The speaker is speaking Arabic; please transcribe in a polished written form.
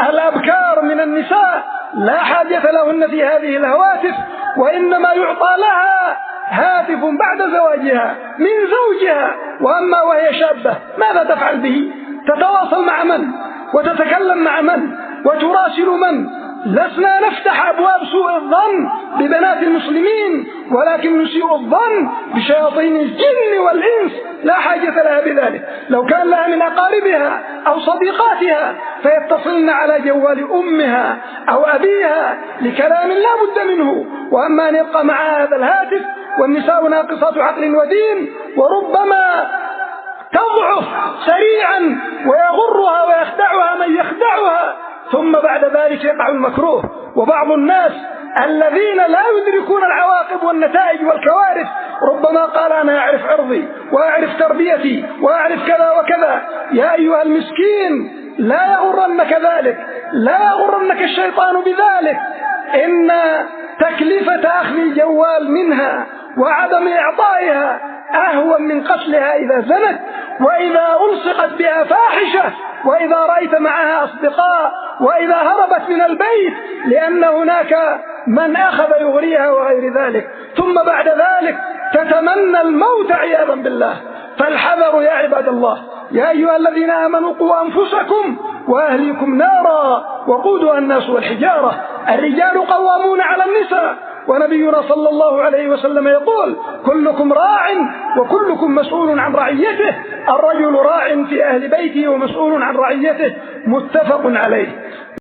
الأبكار من النساء لا حاجة لهن في هذه الهواتف، وإنما يعطى لها هاتف بعد زواجها من زوجها، وأما وهي شابة ماذا تفعل به؟ تتواصل مع من؟ وتتكلم مع من؟ وتراسل من؟ لسنا نفتح أبواب سوء الظن ببنات المسلمين، ولكن نسيء الظن بشياطين الجن والإنس، لا حاجة لها بذلك. لو كان لها من أقاربها أو صديقاتها فيتصلن على جوال أمها أو أبيها لكلام لا بد منه، وأما أن يبقى مع هذا الهاتف. والنساء ناقصات عقل ودين، وربما تضعف سريعا ويغرها ويخدعها من يخدعها، ثم بعد ذلك يقع المكروه. وبعض الناس الذين لا يدركون العواقب والنتائج والكوارث ربما قال أنا أعرف عرضي وأعرف تربيتي وأعرف كذا وكذا. يا أيها المسكين لا يغرنك ذلك، لا يغرنك الشيطان بذلك. إن تكلفة أخذ الجوال منها وعدم إعطائها أهون من قتلها إذا زنت، وإذا ألصقت بها فاحشة، وإذا رأيت معها أصدقاء، وإذا هربت من البيت لأن هناك من أخذ يغريها وغير ذلك، ثم بعد ذلك تتمنى الموت عياذا بالله. فالحذر يا عباد الله. يا أيها الذين آمنوا قوا أنفسكم وأهليكم نارا وقودها الناس والحجارة. الرجال قوامون على النساء، ونبينا صلى الله عليه وسلم يقول كلكم راع وكلكم مسؤول عن رعيته. الرجل راع في أهل بيته ومسؤول عن رعيته، متفق عليه.